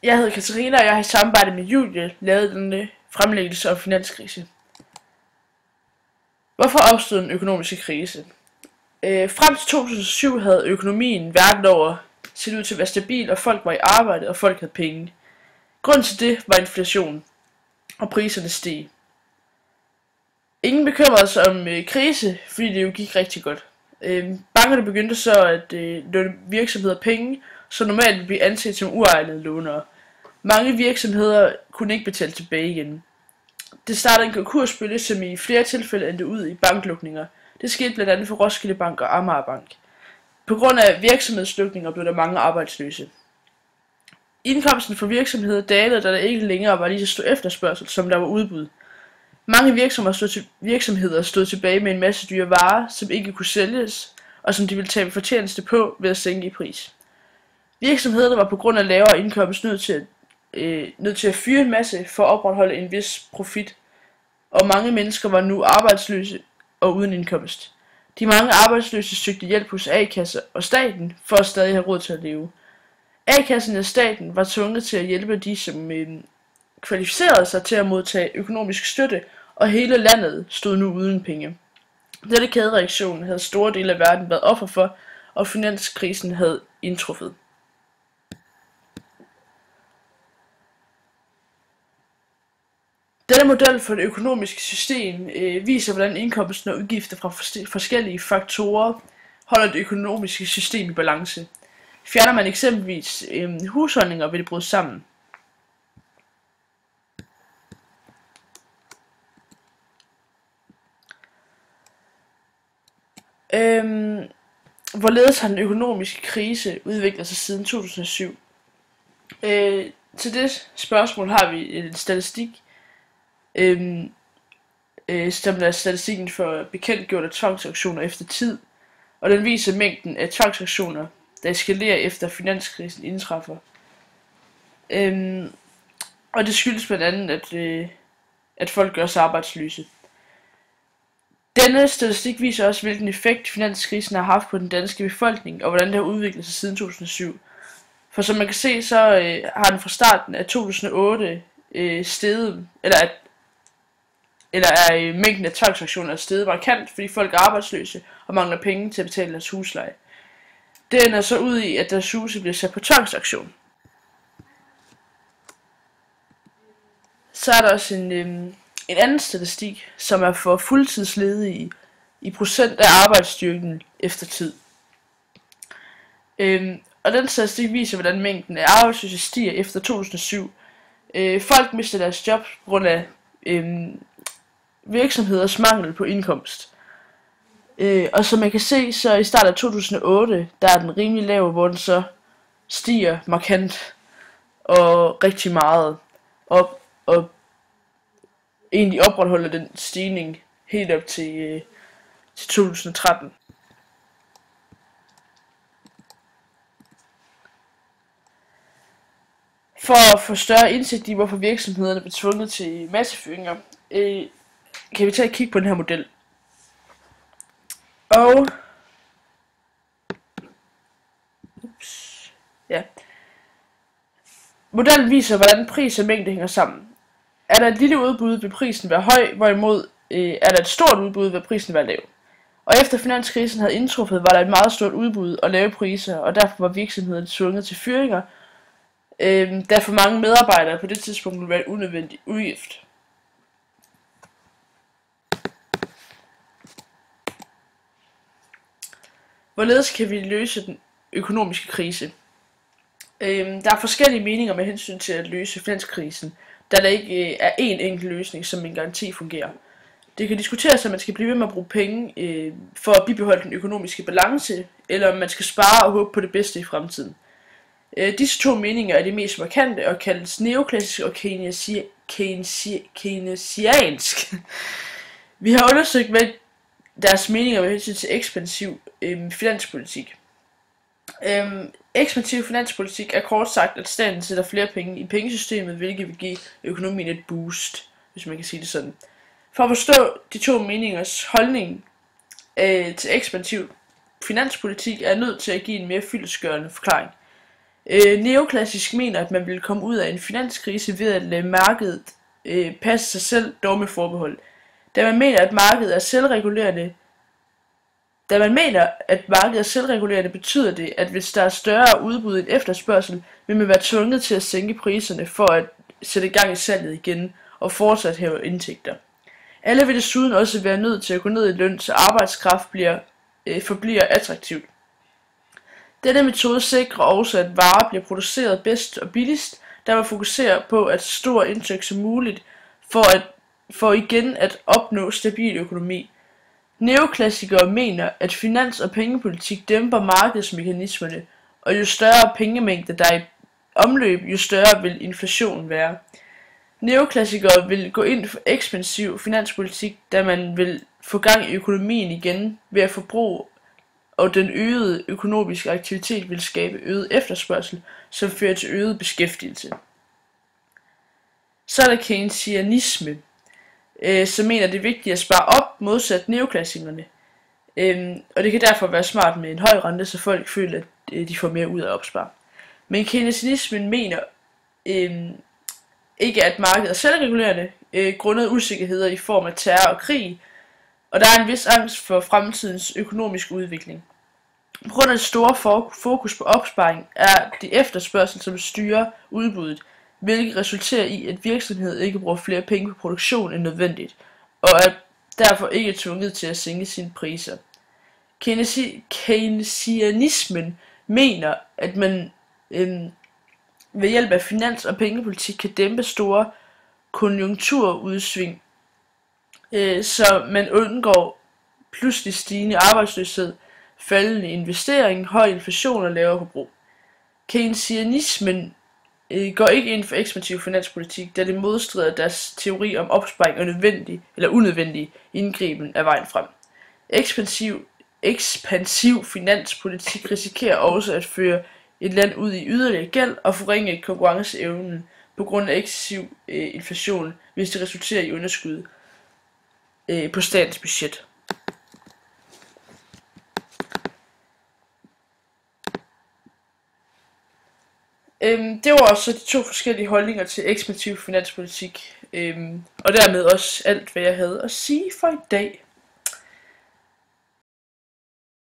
Jeg hedder Katarina, og jeg har i samarbejde med Julie lavet denne fremlæggelse om finanskrise. Hvorfor opstod en økonomisk krise? Frem til 2007 havde økonomien verden over set ud til at være stabil, og folk var i arbejde, og folk havde penge. Grunden til det var inflation, og priserne steg. Ingen bekymrede sig om krise, fordi det jo gik rigtig godt. Bankerne begyndte så at låne virksomheder penge, så normalt ville blive anset som uegnede lånere. Mange virksomheder kunne ikke betale tilbage igen. Det startede en konkursbølge, som i flere tilfælde endte ud i banklukninger. Det skete blandt andet for Roskilde Bank og Amager Bank. På grund af virksomhedslukninger blev der mange arbejdsløse. Indkomsten for virksomheder dalede, da der ikke længere var lige så stor efterspørgsel, som der var udbud. Mange virksomheder stod tilbage med en masse dyre varer, som ikke kunne sælges, og som de ville tabe fortjeneste på ved at sænke i pris. Virksomhederne var på grund af lavere indkomst nødt til at fyre en masse for at opretholde en vis profit, og mange mennesker var nu arbejdsløse og uden indkomst. De mange arbejdsløse søgte hjælp hos A-kasser og staten for at stadig have råd til at leve. A-kassen og staten var tvunget til at hjælpe de, som kvalificerede sig til at modtage økonomisk støtte, og hele landet stod nu uden penge. Denne kædereaktion havde store dele af verden været offer for, og finanskrisen havde indtruffet. Denne model for det økonomiske system viser, hvordan indkomsten og udgifter fra forskellige faktorer holder det økonomiske system i balance. Fjerner man eksempelvis husholdninger, vil det bryde sammen. Hvorledes har den økonomiske krise udviklet sig siden 2007? Til det spørgsmål har vi en statistik, som er statistikken for bekendtgjorte tvangsauktioner efter tid, og den viser mængden af tvangsauktioner, der eskalerer efter finanskrisen indtræffer. Og det skyldes blandt andet, at folk gør sig arbejdsløse. Denne statistik viser også, hvilken effekt finanskrisen har haft på den danske befolkning, og hvordan det har udviklet sig siden 2007. For som man kan se, så har den fra starten af 2008 steget, eller er mængden af tvangsauktioner steget markant, fordi folk er arbejdsløse og mangler penge til at betale deres husleje. Det ender så ud i, at deres huse bliver sat på tvangsauktion. Så er der også en anden statistik, som er for fuldtidsledige i procent af arbejdsstyrken efter tid. Og den statistik viser, hvordan mængden af arbejdsløse stiger efter 2007. Folk mister deres job på grund af virksomheders mangel på indkomst. Og som man kan se, så i starten af 2008, der er den rimelig lav, hvor den så stiger markant og rigtig meget, og egentlig opretholder den stigning helt op til 2013. For at få større indsigt i, hvorfor virksomhederne blev tvunget til massefyringer, kan vi tage et kig på den her model. Og modellen viser, hvordan pris og mængde hænger sammen. Er der et lille udbud, vil prisen være høj, hvorimod er der et stort udbud, vil prisen være lav. Og efter finanskrisen havde indtruffet, var der et meget stort udbud og lave priser, og derfor var virksomheden tvunget til fyringer, da for mange medarbejdere på det tidspunkt ville være et unødvendigt udgift. Hvorledes kan vi løse den økonomiske krise? Der er forskellige meninger med hensyn til at løse finanskrisen, da der ikke er én enkelt løsning, som en garanti fungerer. Det kan diskuteres, om man skal blive ved med at bruge penge for at bibeholde den økonomiske balance, eller om man skal spare og håbe på det bedste i fremtiden. Disse to meninger er de mest markante og kaldes neoklassisk og keynesiansk. Vi har undersøgt, hvad deres meninger med hensyn til ekspansiv finanspolitik. Ekspansiv finanspolitik er kort sagt, at staten sætter flere penge i pengesystemet, hvilket vil give økonomien et boost, hvis man kan sige det sådan. For at forstå de to meningers holdning til ekspansiv finanspolitik, er nødt til at give en mere fyldestgørende forklaring. Neoklassisk mener, at man vil komme ud af en finanskrise ved at lade markedet passe sig selv, dog med forbehold. Da man mener, at markedet er selvregulerende, betyder det, at hvis der er større udbud end efterspørgsel, vil man være tvunget til at sænke priserne for at sætte gang i salget igen og fortsat hæve indtægter. Alle vil desuden også være nødt til at gå ned i løn, så arbejdskraft forbliver attraktivt. Denne metode sikrer også, at varer bliver produceret bedst og billigst, da man fokuserer på at stor indtægt som muligt for igen at opnå stabil økonomi. Neoklassikere mener, at finans- og pengepolitik dæmper markedsmekanismerne, og jo større pengemængde der er i omløb, jo større vil inflationen være. Neoklassikere vil gå ind for ekspansiv finanspolitik, da man vil få gang i økonomien igen ved at forbruge, og den øgede økonomiske aktivitet vil skabe øget efterspørgsel, som fører til øget beskæftigelse. Så er der keynesianisme, som mener, det er vigtigt at spare op modsat neoklassikerne. Og det kan derfor være smart med en høj rente, så folk føler, at de får mere ud af at opspare. Men keynesianismen mener ikke, at markedet er selvregulerende, grundet usikkerheder i form af terror og krig, og der er en vis angst for fremtidens økonomiske udvikling. På grund af det store fokus på opsparing er det efterspørgsel, som styrer udbuddet, hvilket resulterer i, at virksomheder ikke bruger flere penge på produktion end nødvendigt, og er derfor ikke tvunget til at sænke sine priser. Keynesianismen mener, at man ved hjælp af finans- og pengepolitik kan dæmpe store konjunkturudsving, så man undgår pludselig stigende arbejdsløshed, faldende investering, høj inflation og lavere forbrug. Keynesianismen går ikke ind for ekspansiv finanspolitik, da det modstrider deres teori om opsparing og nødvendig eller unødvendig indgriben af vejen frem. Ekspansiv finanspolitik risikerer også at føre et land ud i yderligere gæld og forringe konkurrenceevnen på grund af ekscessiv inflation, hvis det resulterer i underskud på statens budget. Det var også de to forskellige holdninger til ekspansiv finanspolitik, og dermed også alt, hvad jeg havde at sige for i dag.